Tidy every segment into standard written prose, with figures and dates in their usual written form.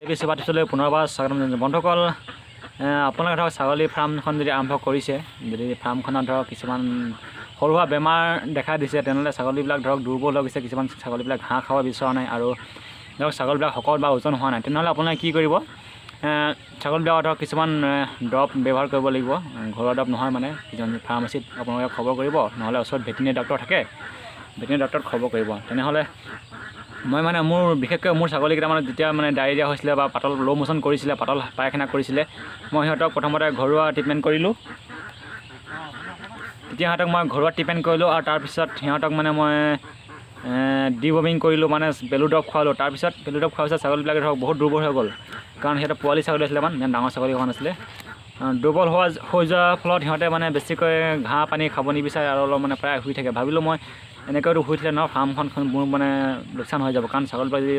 সেৱা টিপছলৈ পুনৰবাৰ স্বাগতম জনাইছোঁ। বন্ধুসকল, আপোনালোকে ধৰক ছাগলী ফাৰ্মখন যদি আৰম্ভ কৰিছে, যদি ফাৰ্মখনত ধৰক কিছুমান সৰু সুৰা বেমাৰ দেখা দিছে, তেনেহ'লে ছাগলীবিলাক ধৰক দুৰ্বল হৈ গৈছে, কিছুমান ছাগলীবিলাক ঘাঁহ খাব বিচৰা নাই আৰু ধৰক ছাগলীবিলাক শকত বা ওজন হোৱা নাই, তেনেহ'লে আপোনালোকে কি কৰিব, ছাগলীবিলাকৰ ধৰক কিছুমান দৰৱ ব্যৱহাৰ কৰিব লাগিব। ঘৰুৱা দৰৱ নহয়, মানে কিছুমান ফাৰ্মাচীত আপোনালোকে খবৰ কৰিব, নহ'লে ওচৰত ভেটেৰিনেৰী ডক্টৰ থাকে, ভেটেৰিনেৰী ডক্টৰত খবৰ কৰিব। তেনেহ'লে মই মানে বিশেষকৈ মোৰ ছাগলীকেইটা মানে যেতিয়া মানে ডায়েৰিয়া হৈছিলে বা পাতল ল' মোচন কৰিছিলে, পাতল পায়খানা কৰিছিলে, মই সিহঁতক প্ৰথমতে ঘৰুৱা ট্ৰিটমেণ্ট কৰিলোঁ। তেতিয়া সিহঁতক মই ঘৰুৱা ট্ৰিটমেণ্ট কৰিলোঁ আৰু তাৰপিছত সিহঁতক মানে মই ডিৱৰ্মিং কৰিলোঁ, মানে পেলু দৰৱ খোৱালোঁ। তাৰপিছত পেলু দৰৱ খোৱাৰ পিছত ছাগলীবিলাক ধৰক বহুত দুৰ্বল হৈ গ'ল, কাৰণ সিহঁতে পোৱালি ছাগলী আছিলে, ইমান ডাঙৰ ছাগলী হোৱা নাছিলে। দুৰ্বল হৈ যোৱাৰ ফলত সিহঁতে মানে বেছিকৈ ঘাঁহ পানী খাব নিবিচাৰে আৰু অলপ মানে প্ৰায় শুই থাকে। ভাবিলোঁ মই এনেকৈতো শুই থাকিলে নহয়, ফাৰ্মখন মোৰ মানে লোকচান হৈ যাব, কাৰণ ছাগলীবিলাক যদি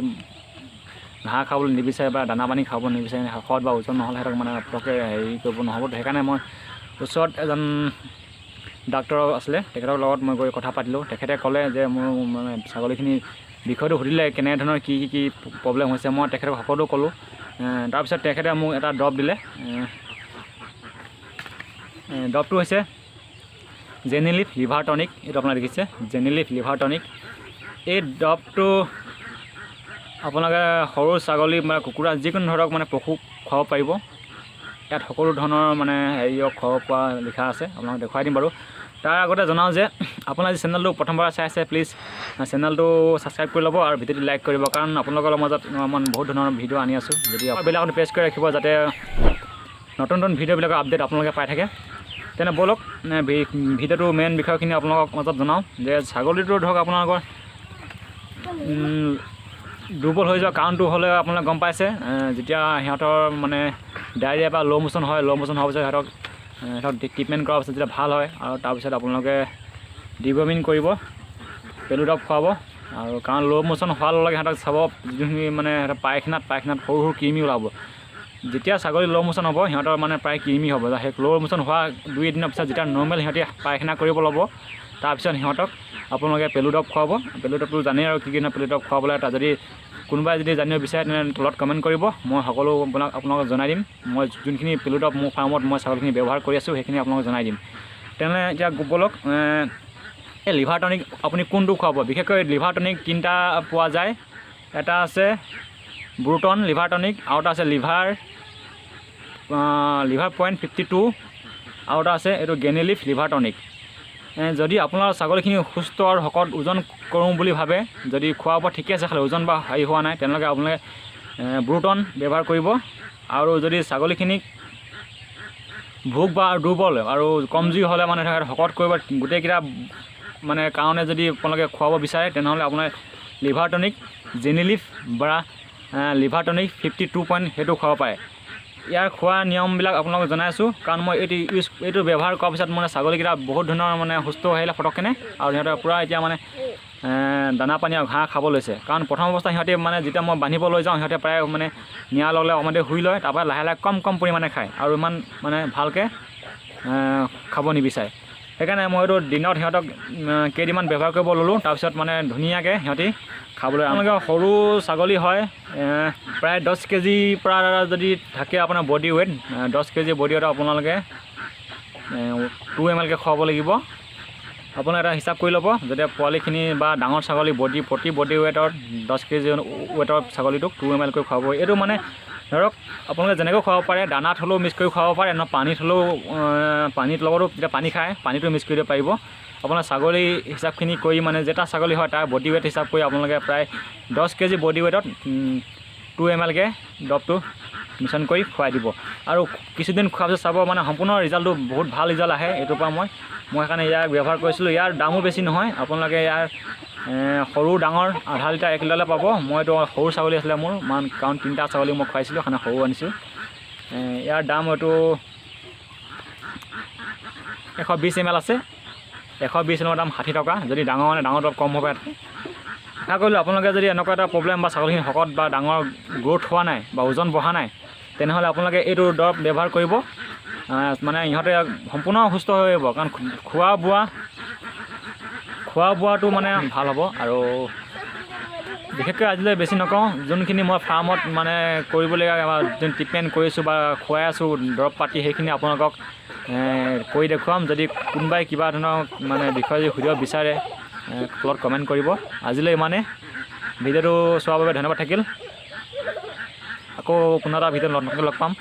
ঘাঁহ খাবলৈ নিবিচাৰে বা দানা পানী খাব নিবিচাৰে, শকত বা ওজন নহ'লে সিহঁতক মানে পটককৈ হেৰি কৰিব নহ'ব। সেইকাৰণে মই ওচৰত এজন ডাক্তৰ আছিলে, তেখেতৰ লগত মই গৈ কথা পাতিলোঁ। তেখেতে ক'লে যে মোৰ মানে ছাগলীখিনি বিষয়টো সুধিলে, কেনেধৰণৰ কি প্ৰব্লেম হৈছে, মই তেখেতক সকলো ক'লোঁ। তাৰপিছত তেখেতে মোক এটা দৰৱ দিলে। দৰৱটো হৈছে জেনিলিভ লিভাৰ টনিক। এইটো আপোনালোকে দেখিছে, জেনিলিভ লিভাৰ টনিক। এই দৰৱটো আপোনালোকে সৰু ছাগলী বা কুকুৰা যিকোনো ধৰক মানে পশুক খুৱাব পাৰিব। ইয়াত সকলো ধৰণৰ মানে হেৰিয়ক খুৱাব পৰা লিখা আছে, আপোনালোকক দেখুৱাই দিম বাৰু। তাৰ আগতে জনাওঁ যে আপোনাৰ যি চেনেলটো প্ৰথমবাৰ চাই আছে, প্লিজ চেনেলটো ছাবস্ক্ৰাইব কৰি ল'ব আৰু ভিডিঅ'টো লাইক কৰিব, কাৰণ আপোনালোকৰ মাজত মই বহুত ধৰণৰ ভিডিঅ' আনি আছোঁ। যদি বেলআইকনটো প্ৰেছ কৰি ৰাখিব, যাতে নতুন নতুন ভিডিঅ'বিলাকৰ আপডেট আপোনালোকে পাই থাকে। তেনে ব'লক ভিডিঅ'টো মেইন বিষয়খিনি আপোনালোকৰ মাজত জনাওঁ যে ছাগলীটো ধৰক আপোনালোকৰ দুৰ্বল হৈ যোৱা কাৰণটো হ'লে আপোনালোকে গম পাইছে। যেতিয়া সিহঁতৰ মানে ডায়েৰিয়া বা ল' মোচন হয়, ল' মোচন হোৱাৰ পিছত সিহঁতক ট্ৰিটমেণ্ট কৰাৰ পিছত যেতিয়া ভাল হয়, আৰু তাৰপিছত আপোনালোকে ডিৱৰ্মিং কৰিব, পেলু দৰৱ খুৱাব। আৰু কাৰণ ল' মোচন হোৱাৰ লগে লগে সিহঁতক চাব, যিখিনি মানে সিহঁতৰ পায়খানাত সৰু সৰু কৃমি ওলাব। যেতিয়া ছাগলী ল' মোচন হ'ব, সিহঁতৰ মানে প্ৰায় কৃমি হ'ব। সেই ল' মোচন হোৱা 2 এদিনৰ পিছত যেতিয়া নৰ্মেল সিহঁতি পায়খানা কৰিব ল'ব, তাৰপিছত সিহঁতক আপোনালোকে পেলু দৰৱ খুৱাব। পেলু দৰৱটো জানেই আৰু কি পেলু দৰৱ খুৱাবলৈ। তাত যদি কোনোবাই যদি জানিব বিচাৰে, তেনে তলত কমেণ্ট কৰিব, মই সকলো আপোনালোকক জনাই দিম। মই যোনখিনি পেলু দৰৱ মোৰ ফাৰ্মত মই ছাগলীখিনি ব্যৱহাৰ কৰি আছোঁ, সেইখিনি আপোনালোকক জনাই দিম। তেনেহ'লে এতিয়া ব'লক, এই লিভাৰ টনিক আপুনি কোনটো খুৱাব। বিশেষকৈ লিভাৰ টনিক 3টা পোৱা যায়। এটা আছে ব্ৰুটন লিভাৰ টনিক, আৰু এটা আছে লিভাৰ পইণ্ট 52, আৰু এটা আছে এইটো গেনিলিভ লিভাৰ টনিক। যদি আপোনাৰ ছাগলীখিনি সুস্থ আৰু শকত ওজন কৰোঁ বুলি ভাবে, যদি খোৱা বোৱা ঠিকে আছে, খালি ওজন বা হেৰি হোৱা নাই, তেনেহ'লে আপোনালোকে ব্ৰুটন ব্যৱহাৰ কৰিব। আৰু যদি ছাগলীখিনিক ভোক বা দুৰ্বল আৰু কমজুৰি হ'লে মানে শকত কৰিব, গোটেইকেইটা মানে কাৰণে যদি আপোনালোকে খুৱাব বিচাৰে, তেনেহ'লে আপোনাৰ লিভাৰ টনিক জেনিলিভ বা লিভাৰ টনিক 52 সেইটো খুৱাব পাৰে। ইয়াৰ খোৱা নিয়মবিলাক আপোনালোকক জনাই আছোঁ, কাৰণ মই এইটো ব্যৱহাৰ কৰাৰ পিছত মানে ছাগলীকেইটা বহুত ধৰণৰ মানে সুস্থ হৈ আহিলে ফটককেনে, আৰু সিহঁতে পূৰা এতিয়া মানে দানা পানী আৰু ঘাঁহ খাব লৈছে। কাৰণ প্ৰথম অৱস্থা সিহঁতে মানে যেতিয়া মই বান্ধিব লৈ যাওঁ, সিহঁতে প্ৰায় মানে নিয়াৰ লগে লগে অকণমান শুই লয়, তাৰপৰা লাহে লাহে কম পৰিমাণে খায় আৰু ইমান মানে ভালকৈ খাব নিবিচাৰে। সেইকাৰণে মই এইটো দিনত সিহঁতক কেইদিনমান ব্যৱহাৰ কৰিব ল'লোঁ, তাৰপিছত মানে ধুনীয়াকৈ সিহঁতি খাবলৈ। আপোনালোকে সৰু ছাগলী হয়, প্ৰায় 10 কেজিৰ পৰা যদি থাকে আপোনাৰ body weight, 10 KG body weight আপোনালোকে 2 ml খুৱাব লাগিব। আপোনালোকে এটা হিচাপ কৰি ল'ব, যেতিয়া পোৱালিখিনি বা ডাঙৰ ছাগলী প্ৰতি বডি ৱেইটৰ 10 কেজি ৱেইটৰ ছাগলীটোক 2 ml খুৱাব। এইটো মানে ধৰক আপোনালোকে যেনেকৈ খুৱাব পাৰে, দানাত হ'লেও মিক্স কৰি খুৱাব পাৰে, পানীত হ'লেও, পানীত লগতো যেতিয়া পানী খায়, পানীটো মিক্স কৰি দিব পাৰিব। আপোনাৰ ছাগলী হিচাপখিনি কৰি মানে যেটা ছাগলী হয় তাৰ বডি ৱেইট হিচাপ কৰি আপোনালোকে প্ৰায় 10 কেজি বডি ৱেইটত 2 ml দৰৱটো মিশ্ৰণ কৰি খুৱাই দিব। আৰু কিছুদিন খোৱাৰ পিছত চাব মানে সম্পূৰ্ণ ৰিজাল্টটো বহুত ভাল ৰিজাল্ট আহে এইটোৰ পৰা। মই সেইকাৰণে ইয়াক ব্যৱহাৰ কৰিছিলোঁ। ইয়াৰ দামো বেছি নহয়, আপোনালোকে ইয়াৰ সৰু ডাঙৰ আধা লিটাৰ 1 লিটাৰলৈ পাব। মইতো সৰু ছাগলী আছিলে মোৰ, কাৰণ 3টা ছাগলী মই খুৱাইছিলোঁ, সেইকাৰণে সৰু আনিছোঁ। ইয়াৰ দাম এইটো 120 ml আছে, 120 ml দাম 60 টকা। যদি ডাঙৰ মানে ডাঙৰ দৰৱ কম হ'ব। আশা কৰিলোঁ আপোনালোকে যদি এনেকুৱা এটা প্ৰব্লেম বা ছাগলীখিনি শকত বা ডাঙৰ গ্ৰ'থ হোৱা নাই বা ওজন বঢ়া নাই, তেনেহ'লে আপোনালোকে এইটো দৰৱ ব্যৱহাৰ কৰিব। মানে ইহঁতে সম্পূৰ্ণ সুস্থ হৈ আহিব, কাৰণ খোৱা বোৱাটো মানে ভাল হ'ব। আৰু বিশেষকৈ আজিলৈ বেছি নকওঁ, যোনখিনি মই ফাৰ্মত মানে কৰিবলগীয়া যোন ট্ৰিটমেণ্ট কৰিছোঁ বা খুৱাই আছোঁ দৰৱ পাতি সেইখিনি আপোনালোকক কৰি দেখুৱাম। যদি কোনোবাই কিবা ধৰণৰ মানে বিষয়ে যদি সুধিব বিচাৰে তলত কমেণ্ট কৰিব। আজিলৈ ইমানে, ভিডিঅ'টো চোৱাৰ বাবে ধন্যবাদ থাকিল। আকৌ পুনৰ এটা ভিডিঅ'ত নতুনকৈ লগ পাম।